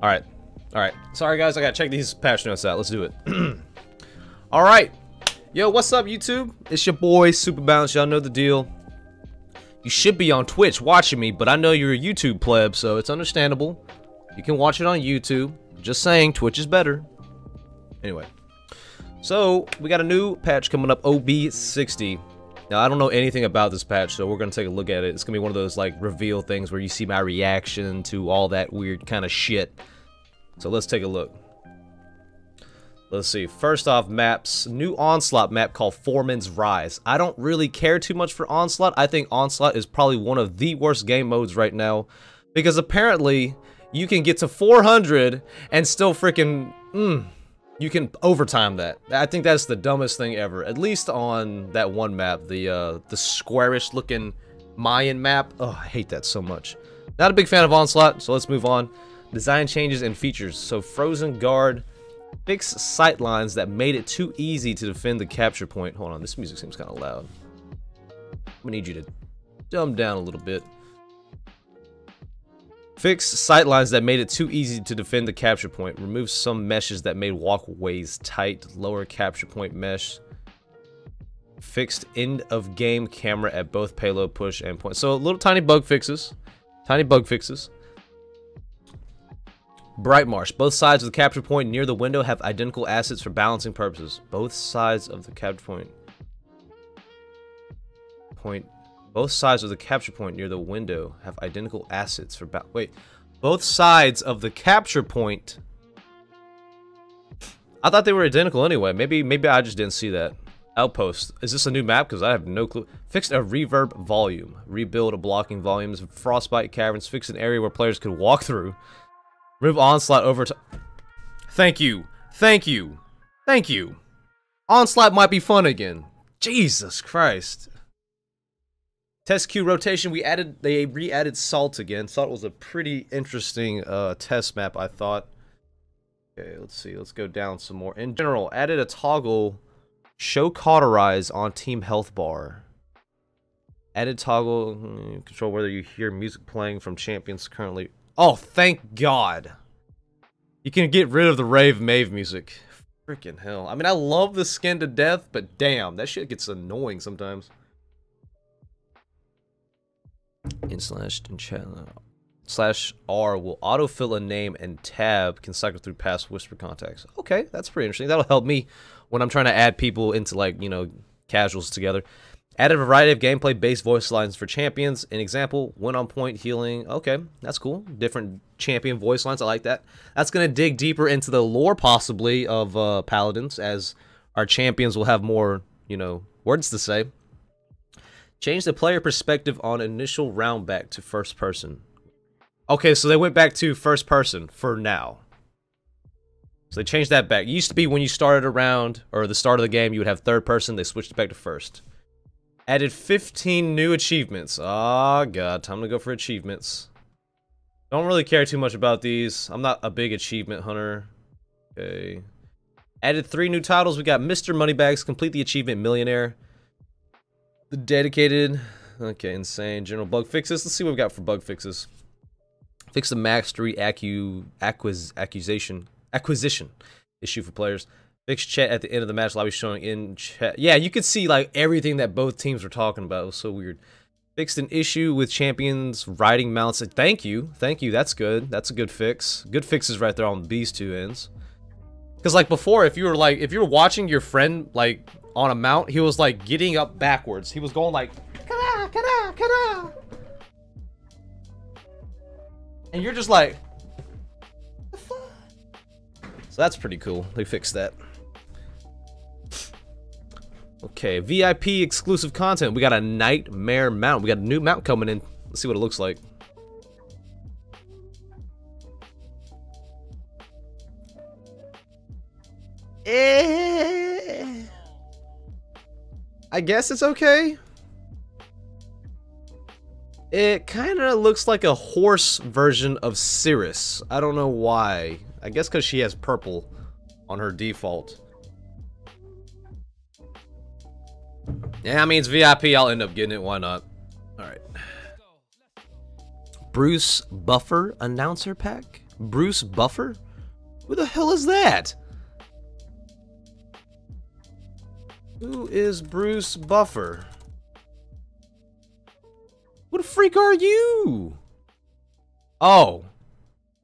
Alright. Alright. Sorry, guys. I gotta check these patch notes out. Let's do it. Alright. Yo, what's up, YouTube? It's your boy, Supabounce. Y'all know the deal. You should be on Twitch watching me, but I know you're a YouTube pleb, so it's understandable. You can watch it on YouTube. Just saying, Twitch is better. Anyway. So, we got a new patch coming up, OB60. Now, I don't know anything about this patch, so we're going to take a look at it. It's going to be one of those, like, reveal things where you see my reaction to all that weird kind of shit. So, let's take a look. Let's see. First off, maps. New Onslaught map called Foreman's Rise. I don't really care too much for Onslaught. I think Onslaught is probably one of the worst game modes right now. Because apparently, you can get to 400 and still freaking... you can overtime that. I think that's the dumbest thing ever. At least on that one map, the squarish looking Mayan map. Oh, I hate that so much. Not a big fan of Onslaught, so let's move on. Design changes and features. So Frozen Guard, fixed sight lines that made it too easy to defend the capture point. Hold on, this music seems kind of loud. I'm gonna need you to dumb down a little bit. Fix sightlines that made it too easy to defend the capture point. Remove some meshes that made walkways tight. Lower capture point mesh. Fixed end of game camera at both payload push and point. So little tiny bug fixes. Tiny bug fixes. Bright Marsh. Both sides of the capture point near the window have identical assets for balancing purposes. Both sides of the capture point. Both sides of the capture point near the window have identical assets for wait. Both sides of the capture point. I thought they were identical anyway. Maybe I just didn't see that. Outpost. Is this a new map? Because I have no clue. Fixed a reverb volume. Rebuild a blocking volumes. Frostbite caverns. Fix an area where players could walk through. Remove Onslaught over to... Thank you. Thank you. Thank you. Onslaught might be fun again. Jesus Christ. Test queue rotation, they re-added Salt again. Salt was a pretty interesting test map, I thought. Okay, let's see. Let's go down some more. In general, added a toggle show cauterize on team health bar. Added toggle control whether you hear music playing from champions currently. Oh, thank God. You can get rid of the Rave Mave music. Freaking hell. I mean, I love the skin to death, but damn, that shit gets annoying sometimes. /R will autofill a name and tab can cycle through past whisper contacts. Okay, that's pretty interesting. That'll help me when I'm trying to add people into, like, you know, casuals together. Added a variety of gameplay based voice lines for champions. An example, when on point healing. Okay, that's cool. Different champion voice lines. I like that. That's gonna dig deeper into the lore possibly of paladins, as our champions will have more, you know, words to say. Change the player perspective on initial round back to first person. Okay, so they went back to first person for now. So they changed that back. It used to be when you started a round, or the start of the game, you would have third person. They switched it back to first. Added 15 new achievements. Oh, God. Time to go for achievements. Don't really care too much about these. I'm not a big achievement hunter. Okay. Added 3 new titles. We got Mr. Moneybags, Complete the Achievement Millionaire. The Dedicated. Okay, insane. General bug fixes. Let's see what we got for bug fixes. Fix the mastery acquisition issue for players. Fix chat at the end of the match lobby showing in chat. Yeah, you could see like everything that both teams were talking about. It was so weird. Fixed an issue with champions riding mounts. Thank you. Thank you. That's good. That's a good fix. Good fixes right there on these two ends. Because like before, if you were watching your friend like on a mount, he was like getting up backwards. He was going like kada, kada, kada. And you're just like, what the fuck? So that's pretty cool. They fixed that. Okay, VIP exclusive content. We got a Nightmare mount. We got a new mount coming in. Let's see what it looks like. I guess it's okay. It kind of looks like a horse version of Cirrus. I don't know why. I guess because she has purple on her default. Yeah, I mean, it's VIP. I'll end up getting it. Why not? Alright. Bruce Buffer announcer pack? Bruce Buffer? Who the hell is that? Who is Bruce Buffer? What a freak are you? Oh.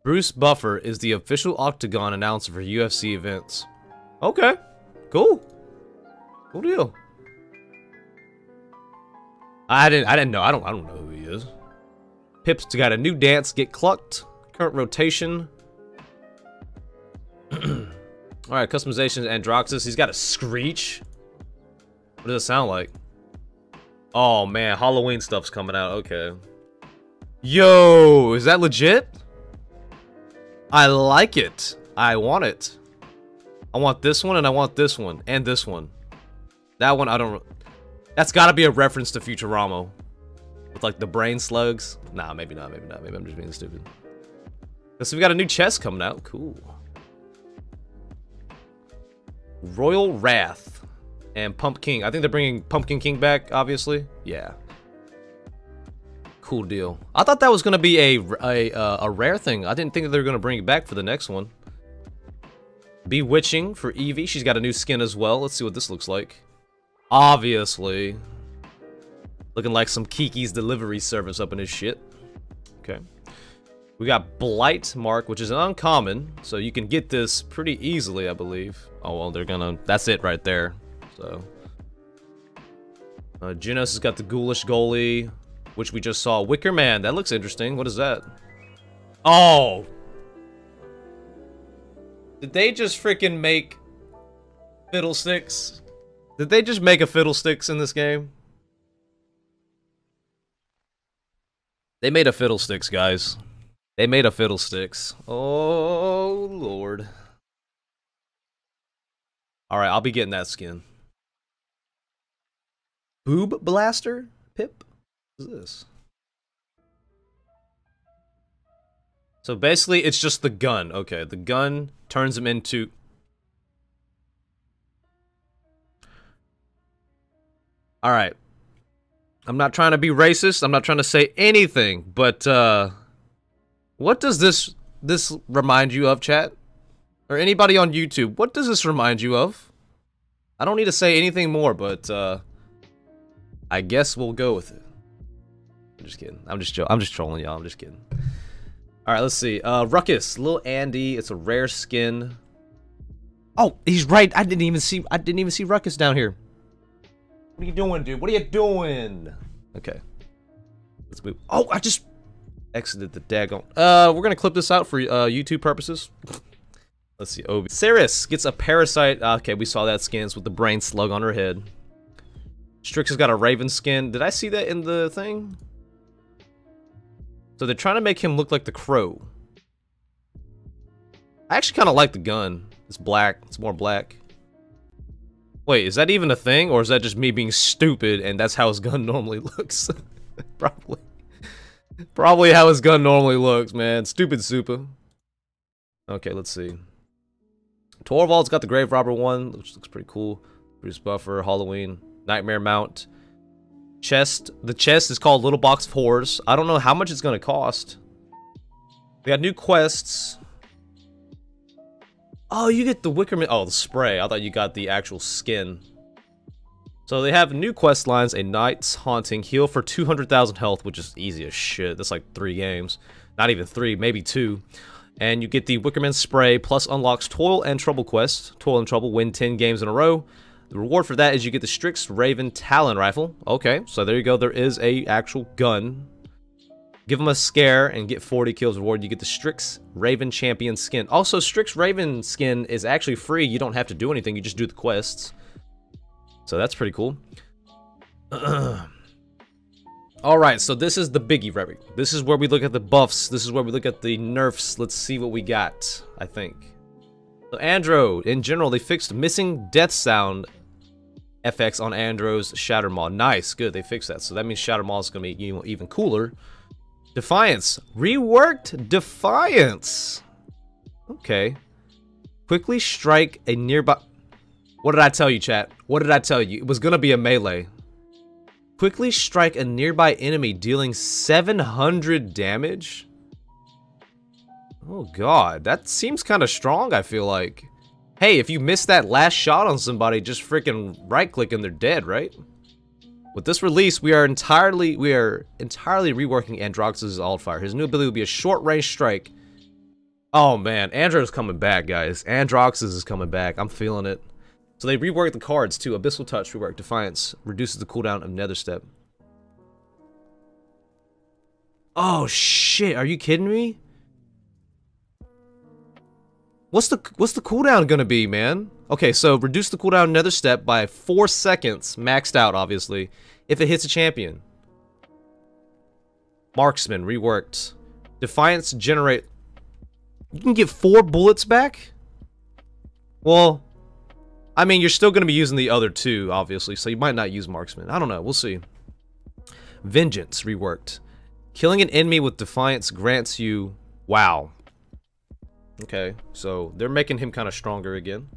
Bruce Buffer is the official Octagon announcer for UFC events. Okay. Cool. Cool deal. I didn't know. I don't know who he is. Pip's got a new dance, Get Clucked. Current rotation. Alright, customization Androxus. He's got a screech. What does it sound like? Oh man, Halloween stuff's coming out. Okay. Yo, is that legit? I like it. I want it. I want this one and I want this one and this one. That one I don't. That's got to be a reference to Futurama, with like the brain slugs. Nah, maybe not. Maybe not. Maybe I'm just being stupid. So we got a new chest coming out. Cool. Royal Wrath and Pump King. I think they're bringing Pumpkin King back. Obviously, yeah. Cool deal. I thought that was gonna be a rare thing. I didn't think that they were gonna bring it back for the next one. Bewitching for Evie. She's got a new skin as well. Let's see what this looks like. Obviously, looking like some Kiki's delivery service up in his shit. Okay. We got Blight Mark, which is an uncommon, so you can get this pretty easily, I believe. Oh well, they're gonna. That's it right there. So. Genos has got the Ghoulish Goalie, which we just saw. Wicker Man, that looks interesting. What is that? Oh! Did they just freaking make Fiddlesticks? Did they just make a Fiddlesticks in this game? They made a Fiddlesticks, guys. They made a Fiddlesticks. Oh, Lord. Alright, I'll be getting that skin. Boob Blaster? Pip? What is this? So basically, it's just the gun. Okay, the gun turns him into... Alright. I'm not trying to be racist. I'm not trying to say anything. But, what does this remind you of, chat? Or anybody on YouTube, what does this remind you of? I don't need to say anything more, but, I guess we'll go with it. I'm just kidding. I'm just trolling y'all. I'm just kidding. Alright, let's see. Ruckus. Lil Andy. It's a rare skin. Oh, he's right. I didn't even see Ruckus down here. What are you doing, dude? What are you doing? Okay. Let's move. Oh, I just exited the daggone. We're gonna clip this out for YouTube purposes. Let's see. OB. Ceres gets a parasite. Okay, we saw that skins with the brain slug on her head. Strix has got a raven skin. Did I see that in the thing? So they're trying to make him look like the Crow. I actually kind of like the gun. It's black. It's more black. Wait, is that even a thing? Or is that just me being stupid and that's how his gun normally looks? Probably. Probably how his gun normally looks, man. Stupid Supa. Okay, let's see. Torvald's got the Grave Robber one, which looks pretty cool. Bruce Buffer, Halloween, Nightmare Mount. Chest. The chest is called Little Box of Horrors. I don't know how much it's going to cost. We got new quests. Oh, you get the Wickerman. Oh, the spray. I thought you got the actual skin. So they have new quest lines. A Night's Haunting. Heal for 200,000 health, which is easy as shit. That's like 3 games. Not even 3, maybe 2. And you get the Wickerman spray, plus unlocks Toil and Trouble quest. Toil and Trouble, win 10 games in a row. The reward for that is you get the Strix Raven Talon Rifle. Okay, so there you go. There is a actual gun. Give them a scare and get 40 kills reward. You get the Strix Raven Champion skin. Also, Strix Raven skin is actually free. You don't have to do anything. You just do the quests. So that's pretty cool. Alright, so this is the biggie, right? This is where we look at the buffs. This is where we look at the nerfs. Let's see what we got, I think. So Andro, in general, they fixed missing death sound FX on Andro's Shatter Maw. Nice, good, they fixed that. So that means Shatter Maw is going to be even cooler. Defiance. Reworked Defiance. Okay. Quickly strike a nearby... What did I tell you, chat? What did I tell you? It was going to be a melee. Quickly strike a nearby enemy, dealing 700 damage? Oh god, that seems kind of strong, I feel like. Hey, if you miss that last shot on somebody, just freaking right-click and they're dead, right? With this release, we are entirely reworking Androx's Altfire. His new ability will be a short-range strike. Oh man, Andro's coming back, guys. Androx's is coming back. I'm feeling it. So they reworked the cards too. Abyssal Touch reworked. Defiance reduces the cooldown of Nether Step. Oh shit! Are you kidding me? What's the cooldown gonna be, man? Okay, so reduce the cooldown of Nether Step by 4 seconds, maxed out, obviously, if it hits a champion. Marksman reworked. Defiance generate. You can get 4 bullets back? Well, I mean, you're still going to be using the other 2, obviously, so you might not use Marksman. I don't know. We'll see. Vengeance reworked. Killing an enemy with Defiance grants you... Wow. Okay, so they're making him kind of stronger again.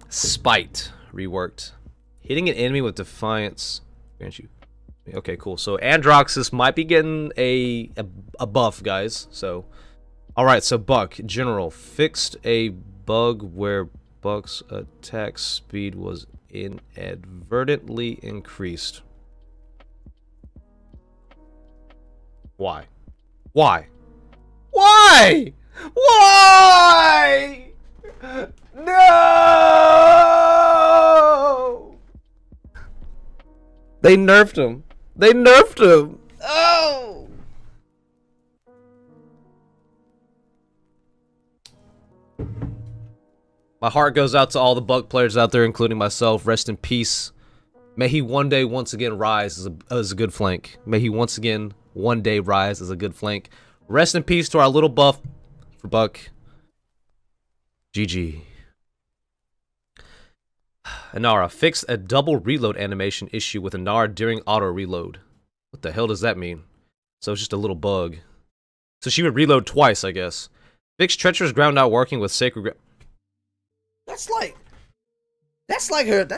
Spite reworked. Hitting an enemy with Defiance grants you... Okay, cool. So Androxus might be getting a buff, guys. So, all right. So Buck General fixed a bug where Buck's attack speed was inadvertently increased. Why? Why? Why? Why? No! They nerfed him. They nerfed him! Oh! My heart goes out to all the Buck players out there, including myself. Rest in peace. May he one day once again rise as a good flank. May he once again one day rise as a good flank. Rest in peace to our little buff for Buck. GG. Inara fixed a double reload animation issue with Inara during auto reload. What the hell does that mean? So it's just a little bug. So she would reload twice, I guess. Fixed treacherous ground not working with sacred ground. That's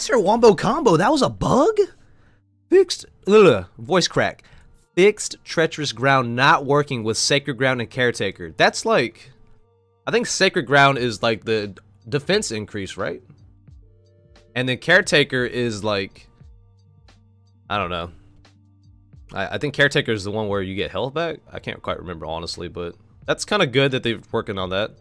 her wombo combo. That was a bug? Fixed voice crack. Fixed treacherous ground not working with sacred ground and caretaker. That's like, I think sacred ground is like the defense increase, right? And then caretaker is like, I don't know. I think caretaker is the one where you get health back. I can't quite remember honestly, but that's kind of good that they're working on that.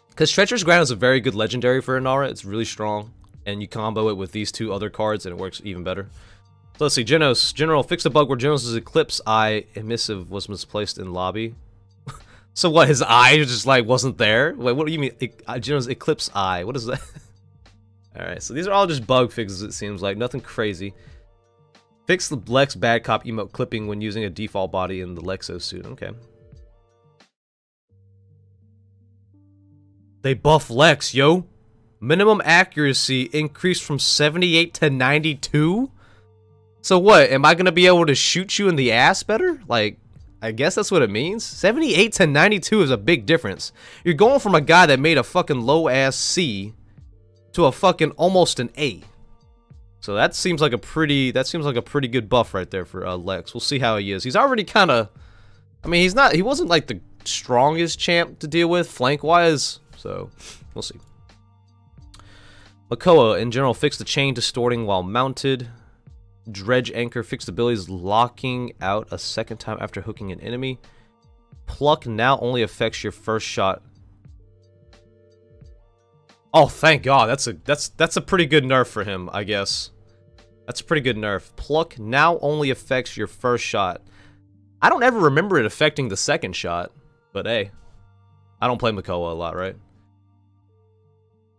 Because treacherous ground is a very good legendary for Inara. It's really strong, and you combo it with these 2 other cards, and it works even better. So let's see. Genos General fixed a bug where Genos' Eclipse Eye emissive was misplaced in lobby. So what? His eye just like wasn't there? Wait, what do you mean? Genos' Eclipse Eye. What is that? Alright, so these are all just bug fixes, it seems like. Nothing crazy. Fix the Lex Bad Cop emote clipping when using a default body in the Lexo suit. Okay. They buff Lex, yo. Minimum accuracy increased from 78 to 92? So what? Am I going to be able to shoot you in the ass better? Like, I guess that's what it means. 78 to 92 is a big difference. You're going from a guy that made a fucking low-ass C to a fucking almost an A. So that seems like a pretty good buff right there for Lex. We'll see how he is. He's already kind of, I mean, he wasn't like the strongest champ to deal with flank wise, so we'll see. Makoa in general fixed the chain distorting while mounted. Dredge anchor fixed abilities locking out a second time after hooking an enemy. Pluck now only affects your first shot. Oh, thank God. That's a pretty good nerf for him, I guess. That's a pretty good nerf. Pluck now only affects your first shot. I don't ever remember it affecting the second shot, but hey, I don't play Makoa a lot, right?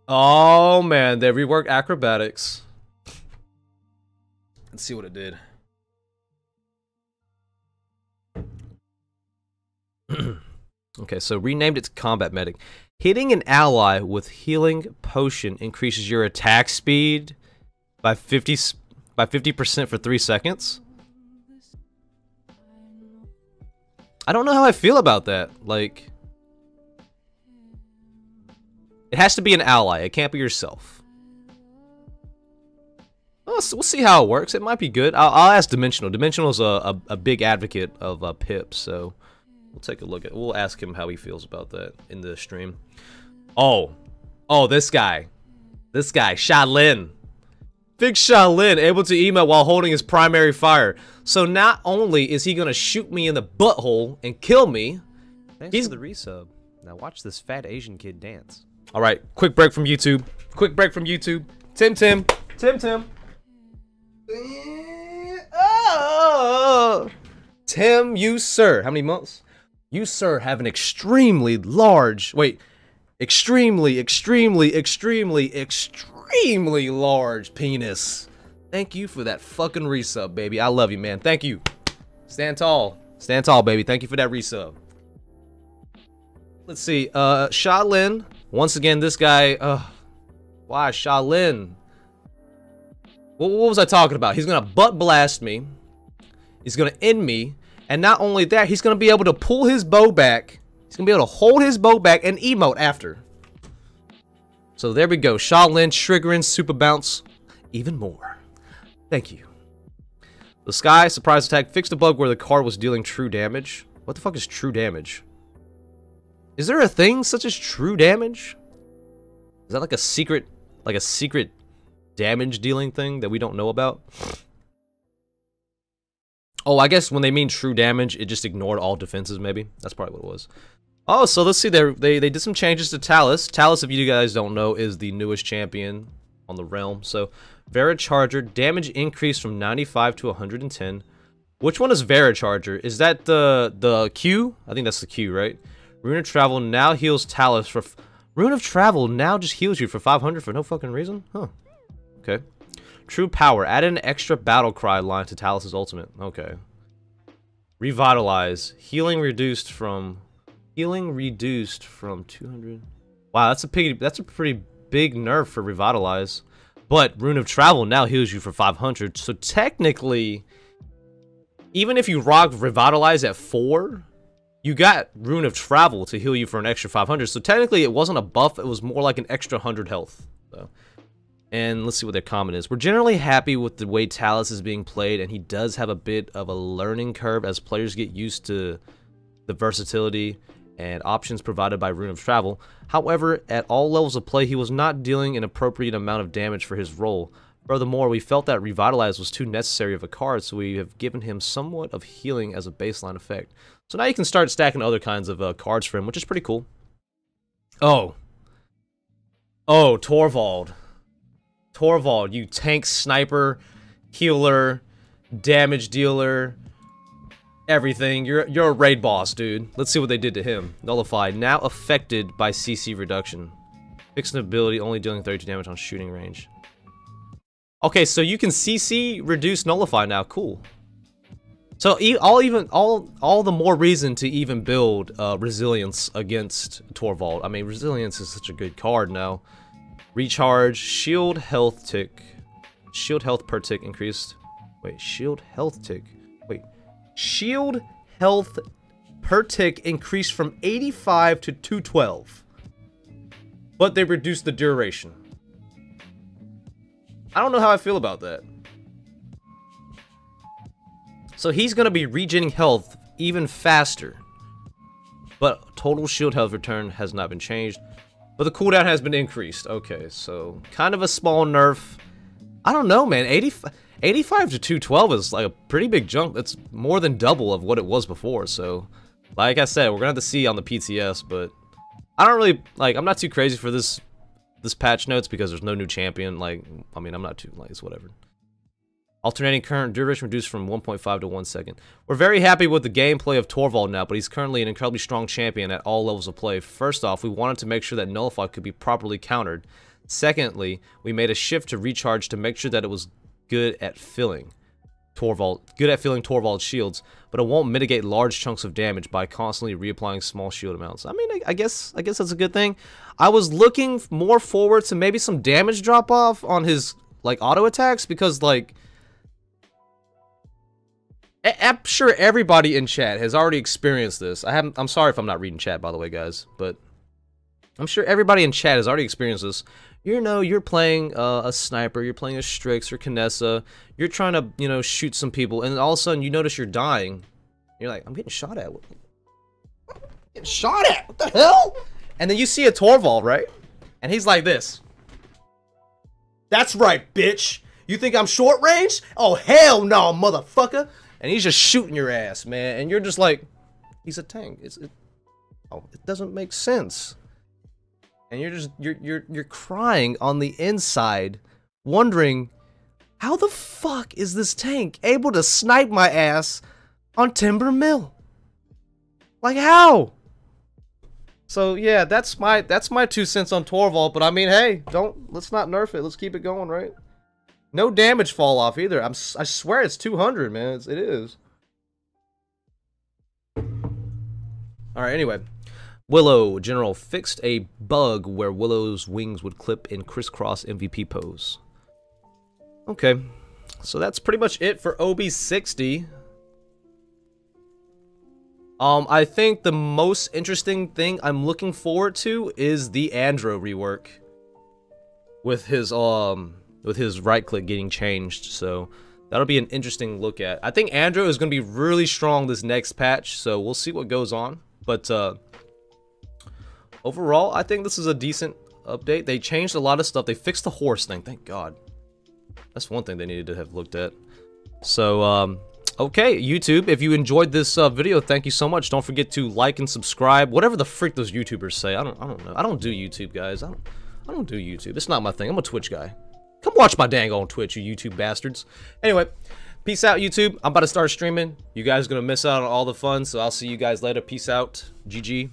Oh man, they reworked acrobatics. Let's see what it did. Okay, so renamed it to Combat Medic. Hitting an ally with healing potion increases your attack speed by 50% for 3 seconds. I don't know how I feel about that. Like, it has to be an ally. It can't be yourself. we'll see how it works. It might be good. I'll ask Dimensional. Dimensional's a big advocate of Pip, so we'll take a look at. We'll ask him how he feels about that in the stream. Oh, this guy, Shaolin. Big Shaolin, able to emote while holding his primary fire. So not only is he gonna shoot me in the butthole and kill me, Thanks for the resub. Now watch this fat Asian kid dance. All right, quick break from YouTube. Tim. Oh. Tim, you sir, how many months? You sir have an extremely large, extremely large penis. Thank you for that fucking resub, baby. I love you, man. Thank you. Stand tall, baby. Thank you for that resub. Let's see, Shaolin. Once again, this guy, why Shaolin? What was I talking about? He's gonna butt blast me. He's gonna end me. And not only that, he's gonna be able to pull his bow back. He's gonna be able to hold his bow back and emote after. So there we go. Shaolin triggering Supabounce even more. Thank you. The Sky surprise attack fixed a bug where the card was dealing true damage. What the fuck is true damage? Is there a thing such as true damage? Is that like a secret damage dealing thing that we don't know about? Oh, I guess when they mean true damage, it just ignored all defenses, maybe. That's probably what it was. Oh, so let's see. They did some changes to Talus. Talus, if you guys don't know, is the newest champion on the realm. So, Varicharger, damage increased from 95 to 110. Which one is Varicharger? Is that the Q? I think that's the Q, right? Rune of Travel now heals Talus for... Rune of Travel now just heals you for 500 for no fucking reason? Huh. Okay. True Power. Add an extra battle cry line to Talus's ultimate. Okay. Revitalize. Healing reduced from 200. Wow, that's a pretty big nerf for Revitalize. But Rune of Travel now heals you for 500. So technically, even if you rock Revitalize at 4, you got Rune of Travel to heal you for an extra 500. So technically, it wasn't a buff. It was more like an extra 100 health. So. And let's see what their comment is. We're generally happy with the way Talus is being played, and he does have a bit of a learning curve as players get used to the versatility and options provided by Rune of Travel. However, at all levels of play, he was not dealing an appropriate amount of damage for his role. Furthermore, we felt that Revitalize was too necessary of a card, so we have given him somewhat of healing as a baseline effect. So now you can start stacking other kinds of cards for him, which is pretty cool. Oh, Torvald. Torvald, you tank, sniper, healer, damage dealer, everything. You're a raid boss, dude. Let's see what they did to him. Nullify, now affected by CC reduction. Fixed ability, only dealing 32 damage on shooting range. Okay, so you can CC reduce Nullify now. Cool. So all the more reason to even build Resilience against Torvald. I mean, Resilience is such a good card now. Recharge, shield health tick. Shield health per tick increased. Wait, shield health tick. Wait. Shield health per tick increased from 85 to 212. But they reduced the duration. I don't know how I feel about that. So he's going to be regenerating health even faster. But total shield health return has not been changed. But the cooldown has been increased. Okay, so kind of a small nerf. I don't know, man. 85 to 212 is like a pretty big jump. It's more than double of what it was before. So, like I said, we're going to have to see on the PTS. But I don't really, like, I'm not too crazy for this patch notes because there's no new champion. Like, I mean, I'm not too, like, it's whatever. Alternating current duration reduced from 1.5 to 1 second. We're very happy with the gameplay of Torvald now, but he's currently an incredibly strong champion at all levels of play. First off, we wanted to make sure that Nullify could be properly countered. Secondly, we made a shift to recharge to make sure that it was good at filling Torvald's shields, but it won't mitigate large chunks of damage by constantly reapplying small shield amounts. I mean, I guess that's a good thing. I was looking more forward to maybe some damage drop off on his like auto attacks because like I'm sure everybody in chat has already experienced this. I'm sorry if I'm not reading chat, by the way, guys, but I'm sure everybody in chat has already experienced this. You know, you're playing a sniper, you're playing a Strix or Kinessa, you're trying to, you know, shoot some people, and all of a sudden you notice you're dying. You're like, I'm getting shot at. Getting shot at? What the hell? And then you see a Torvald, right? And he's like this. That's right, bitch. You think I'm short range? Oh, hell no, motherfucker. And he's just shooting your ass, man. And you're just like, he's a tank. It doesn't make sense. And you're crying on the inside, wondering, how the fuck is this tank able to snipe my ass on Timber Mill? Like, how? So yeah, that's my 2 cents on Torvald. But I mean, hey, let's not nerf it. Let's keep it going, right? No damage fall off either. I swear it's 200, man. It is. All right. Anyway. Willow General fixed a bug where Willow's wings would clip in crisscross MVP pose. Okay, so that's pretty much it for OB60. I think the most interesting thing I'm looking forward to is the Andro rework with his right click getting changed. So that'll be an interesting look at. I think Andro is going to be really strong this next patch, so we'll see what goes on. But overall, I think this is a decent update. They changed a lot of stuff. They fixed the horse thing, thank God. That's one thing they needed to have looked at. So, okay, YouTube, if you enjoyed this video, thank you so much. Don't forget to like and subscribe. Whatever the frick those YouTubers say. I don't know. I don't do YouTube, guys. I don't do YouTube. It's not my thing. I'm a Twitch guy. Come watch my dang on Twitch, you YouTube bastards. Anyway, peace out, YouTube. I'm about to start streaming. You guys are going to miss out on all the fun, so I'll see you guys later. Peace out. GG.